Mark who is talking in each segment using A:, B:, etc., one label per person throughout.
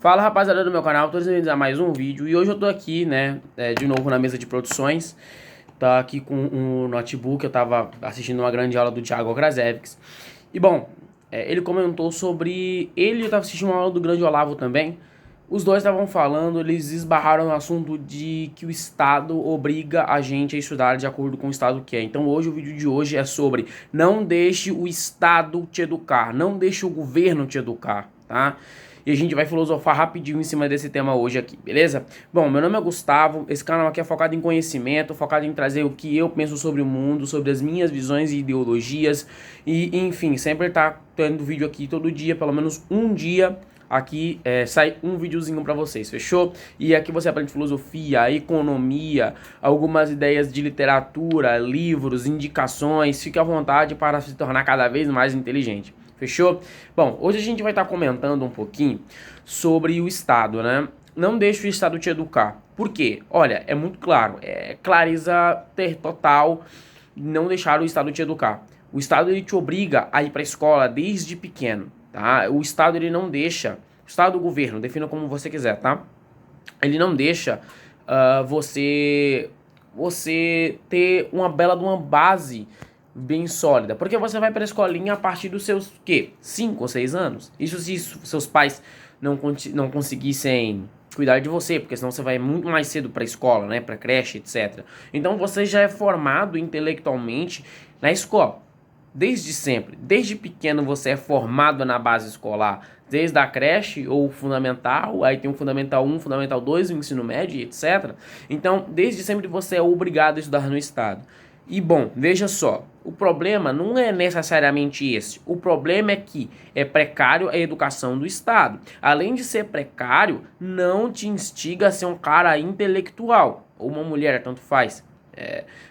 A: Fala, rapaziada do meu canal, todos bem-vindos a mais um vídeo. E hoje eu tô aqui, né, de novo na mesa de produções. Tá aqui com um notebook, eu tava assistindo uma grande aula do Thiago Krasevich. E bom, ele comentou sobre... eu tava assistindo uma aula do grande Olavo também. Os dois estavam falando, eles esbarraram no assunto de que o Estado obriga a gente a estudar de acordo com o Estado que é. Então hoje, o vídeo de hoje é sobre não deixe o Estado te educar, não deixe o governo te educar, tá? E a gente vai filosofar rapidinho em cima desse tema hoje aqui, beleza? Bom, meu nome é Gustavo, esse canal aqui é focado em conhecimento, focado em trazer o que eu penso sobre o mundo, sobre as minhas visões e ideologias. E enfim, sempre tá tendo vídeo aqui todo dia, pelo menos um dia. Aqui sai um videozinho pra vocês, fechou? E aqui você aprende filosofia, economia, algumas ideias de literatura, livros, indicações. Fique à vontade para se tornar cada vez mais inteligente, fechou? Bom, hoje a gente vai estar comentando um pouquinho sobre o Estado, né? Não deixe o Estado te educar. Por quê? Olha, é muito claro, é clareza total não deixar o Estado te educar. O Estado ele te obriga a ir para a escola desde pequeno. Tá? O Estado ele não deixa, o Estado, o governo, defina como você quiser, tá? Ele não deixa você ter uma bela de uma base bem sólida, porque você vai para a escolinha a partir dos seus, 5 ou 6 anos? Isso se seus pais não conseguissem cuidar de você, porque senão você vai muito mais cedo para a escola, né, para creche, etc. Então você já é formado intelectualmente na escola. Desde sempre, desde pequeno você é formado na base escolar, desde a creche ou fundamental, aí tem o fundamental 1, fundamental 2, o ensino médio, etc. Então, desde sempre você é obrigado a estudar no Estado. E bom, veja só, o problema não é necessariamente esse. O problema é que é precário a educação do Estado. Além de ser precário, não te instiga a ser um cara intelectual, ou uma mulher, tanto faz.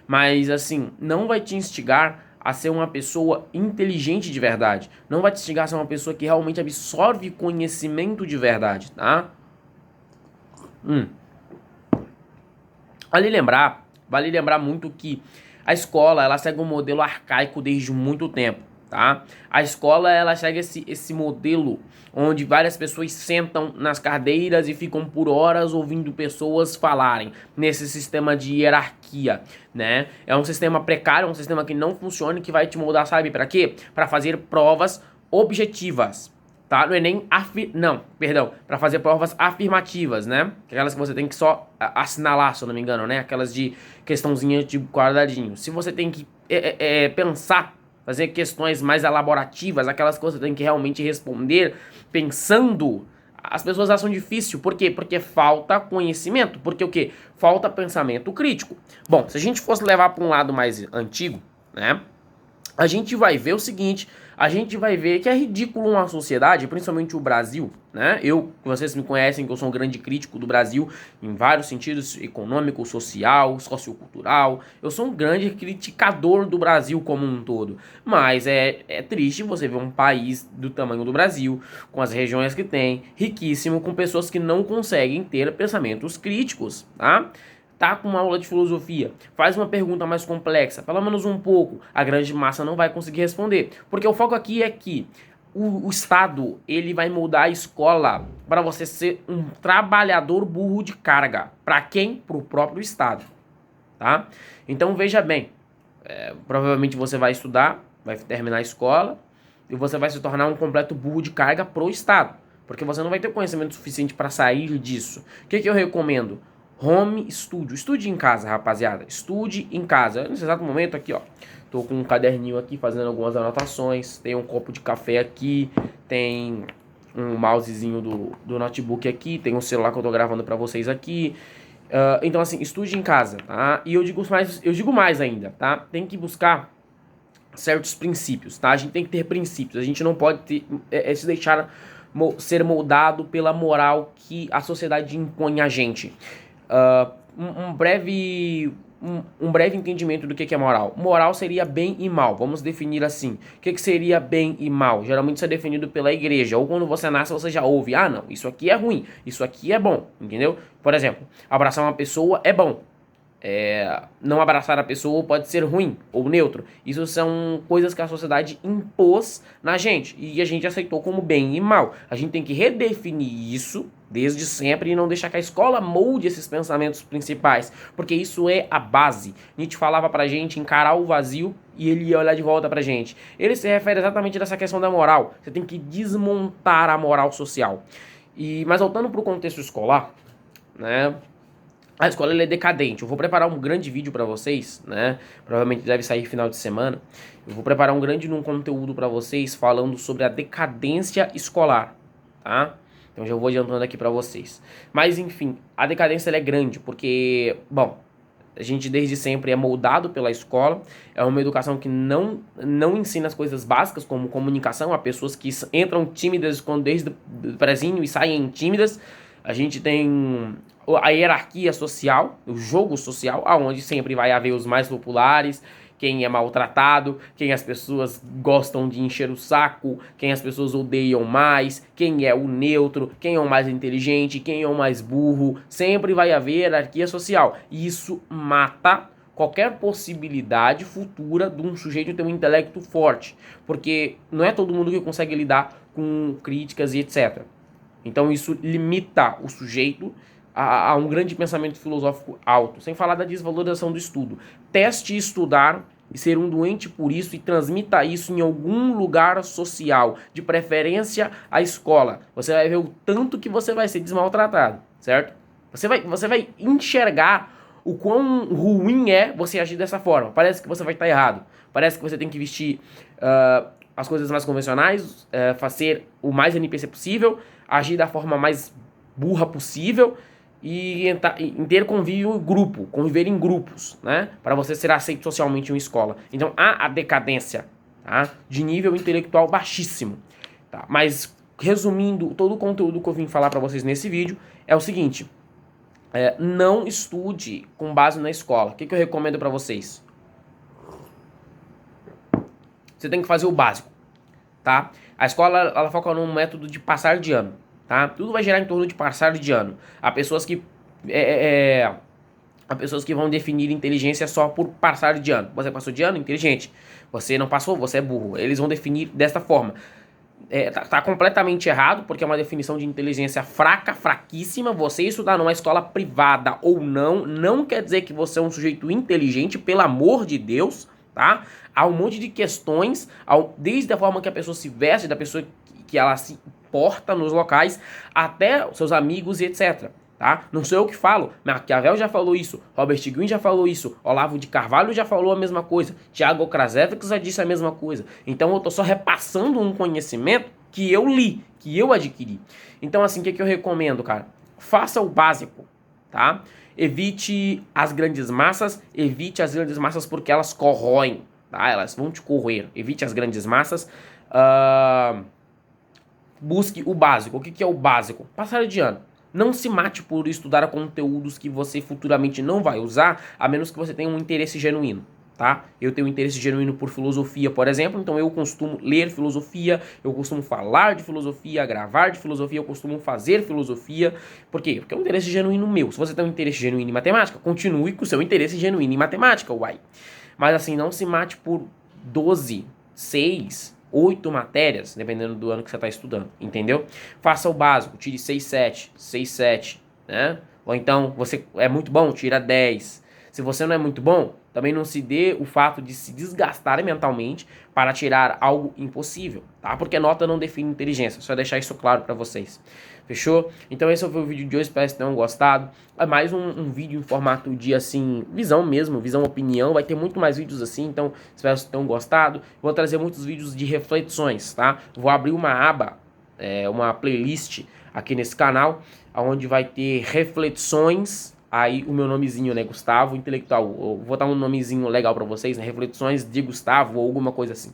A: Mas assim, não vai te instigar a ser uma pessoa inteligente de verdade. Não vai te instigar a ser uma pessoa que realmente absorve conhecimento de verdade, tá? Vale lembrar muito que a escola, ela segue um modelo arcaico desde muito tempo, tá? A escola, ela segue esse modelo onde várias pessoas sentam nas cadeiras e ficam por horas ouvindo pessoas falarem, nesse sistema de hierarquia, né? É um sistema precário, um sistema que não funciona e que vai te moldar, sabe para quê? Para fazer provas objetivas, tá? Não é nem para fazer provas afirmativas, né? Aquelas que você tem que só assinalar, se eu não me engano, né? Aquelas de questãozinha de quadradinho. Se você tem que pensar, fazer questões mais elaborativas, aquelas que você tem que realmente responder pensando, as pessoas acham difícil. Por quê? Porque falta conhecimento. Porque o quê? Falta pensamento crítico. Bom, se a gente fosse levar para um lado mais antigo, né? A gente vai ver o seguinte, a gente vai ver que é ridículo uma sociedade, principalmente o Brasil, né? Vocês me conhecem que eu sou um grande crítico do Brasil em vários sentidos, econômico, social, sociocultural. Eu sou um grande criticador do Brasil como um todo. Mas é triste você ver um país do tamanho do Brasil, com as regiões que tem, riquíssimo, com pessoas que não conseguem ter pensamentos críticos, tá? Tá com uma aula de filosofia, faz uma pergunta mais complexa, pelo menos um pouco, a grande massa não vai conseguir responder. Porque o foco aqui é que o Estado, ele vai moldar a escola para você ser um trabalhador burro de carga. Para quem? Para o próprio Estado, tá? Então veja bem, provavelmente você vai estudar, vai terminar a escola e você vai se tornar um completo burro de carga pro Estado. Porque você não vai ter conhecimento suficiente para sair disso. O que eu recomendo? Home studio. Estude em casa, rapaziada. Estude em casa. Nesse exato momento aqui, ó. Tô com um caderninho aqui fazendo algumas anotações. Tem um copo de café aqui. Tem um mousezinho do notebook aqui. Tem um celular que eu tô gravando pra vocês aqui. Então, assim, estude em casa, tá? E eu digo mais ainda, tá? Tem que buscar certos princípios, tá? A gente tem que ter princípios. A gente não pode se deixar ser moldado pela moral que a sociedade impõe a gente. Um breve entendimento do que é moral. Moral seria bem e mal, vamos definir assim. O que seria bem e mal? Geralmente isso é definido pela igreja, ou quando você nasce você já ouve, não, isso aqui é ruim, isso aqui é bom, entendeu? Por exemplo, abraçar uma pessoa é bom, não abraçar a pessoa pode ser ruim ou neutro. Isso são coisas que a sociedade impôs na gente e a gente aceitou como bem e mal. A gente tem que redefinir isso desde sempre e não deixar que a escola molde esses pensamentos principais, porque isso é a base. Nietzsche falava pra gente encarar o vazio e ele ia olhar de volta pra gente. Ele se refere exatamente nessa questão da moral. Você tem que desmontar a moral social. Mas voltando pro contexto escolar, né? A escola é decadente. Eu vou preparar um grande vídeo para vocês, né? Provavelmente deve sair final de semana. Eu vou preparar um grande conteúdo para vocês falando sobre a decadência escolar, tá? Então já vou adiantando aqui para vocês. Mas enfim, a decadência ela é grande porque, bom, a gente desde sempre é moldado pela escola. É uma educação que não ensina as coisas básicas como comunicação. Há pessoas que entram tímidas desde o prezinho e saem tímidas. A gente tem a hierarquia social, o jogo social, aonde sempre vai haver os mais populares, quem é maltratado, quem as pessoas gostam de encher o saco, quem as pessoas odeiam mais, quem é o neutro, quem é o mais inteligente, quem é o mais burro. Sempre vai haver hierarquia social. E isso mata qualquer possibilidade futura de um sujeito ter um intelecto forte. Porque não é todo mundo que consegue lidar com críticas e etc. Então isso limita o sujeito a um grande pensamento filosófico alto, sem falar da desvalorização do estudo. Teste estudar e ser um doente por isso e transmita isso em algum lugar social, de preferência a escola. Você vai ver o tanto que você vai ser desmaltratado, certo? Você vai enxergar o quão ruim é você agir dessa forma. Parece que você vai estar errado. Parece que você tem que vestir as coisas mais convencionais, fazer o mais NPC possível, agir da forma mais burra possível e ter convívio em grupo, conviver em grupos, né? Para você ser aceito socialmente em uma escola. Então há a decadência, tá? De nível intelectual baixíssimo, tá? Mas resumindo todo o conteúdo que eu vim falar para vocês nesse vídeo é o seguinte: não estude com base na escola. O que eu recomendo para vocês? Você tem que fazer o básico, tá? A escola ela foca num método de passar de ano. Tá? Tudo vai girar em torno de passar de ano. Há pessoas que vão definir inteligência só por passar de ano. Você passou de ano? Inteligente. Você não passou? Você é burro. Eles vão definir desta forma. Tá completamente errado, porque é uma definição de inteligência fraca, fraquíssima. Você estudar numa escola privada ou não quer dizer que você é um sujeito inteligente, pelo amor de Deus, tá? Há um monte de questões, desde a forma que a pessoa se veste, da pessoa que ela se porta nos locais, até os seus amigos e etc. Tá? Não sou eu que falo, Maquiavel já falou isso, Robert Greene já falou isso, Olavo de Carvalho já falou a mesma coisa, Tiago Krasevich já disse a mesma coisa. Então eu tô só repassando um conhecimento que eu li, que eu adquiri. Então assim, o que eu recomendo, cara? Faça o básico, tá? Evite as grandes massas porque elas corroem, tá? Elas vão te corroer. Evite as grandes massas. Busque o básico. O que é o básico? Passar de ano. Não se mate por estudar conteúdos que você futuramente não vai usar, a menos que você tenha um interesse genuíno, tá? Eu tenho um interesse genuíno por filosofia, por exemplo, então eu costumo ler filosofia, eu costumo falar de filosofia, gravar de filosofia, eu costumo fazer filosofia. Por quê? Porque é um interesse genuíno meu. Se você tem um interesse genuíno em matemática, continue com o seu interesse genuíno em matemática, uai. Mas assim, não se mate por 12, 6... 8 matérias, dependendo do ano que você está estudando, entendeu? Faça o básico, tire 6,7, né? Ou então, você é muito bom, tira 10. Se você não é muito bom, também não se dê o fato de se desgastar mentalmente para tirar algo impossível, tá? Porque nota não define inteligência, só deixar isso claro para vocês. Fechou? Então esse foi o vídeo de hoje, espero que tenham gostado. É mais um vídeo em formato de, assim, visão mesmo, visão opinião. Vai ter muito mais vídeos assim, então espero que tenham gostado. Vou trazer muitos vídeos de reflexões, tá? Vou abrir uma aba, uma playlist aqui nesse canal, onde vai ter reflexões. Aí o meu nomezinho, né, Gustavo Intelectual. Eu vou dar um nomezinho legal pra vocês, né, Reflexões de Gustavo ou alguma coisa assim.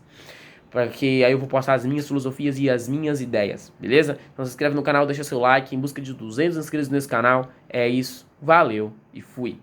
A: Porque aí eu vou postar as minhas filosofias e as minhas ideias, beleza? Então se inscreve no canal, deixa seu like, em busca de 200 inscritos nesse canal. É isso, valeu e fui!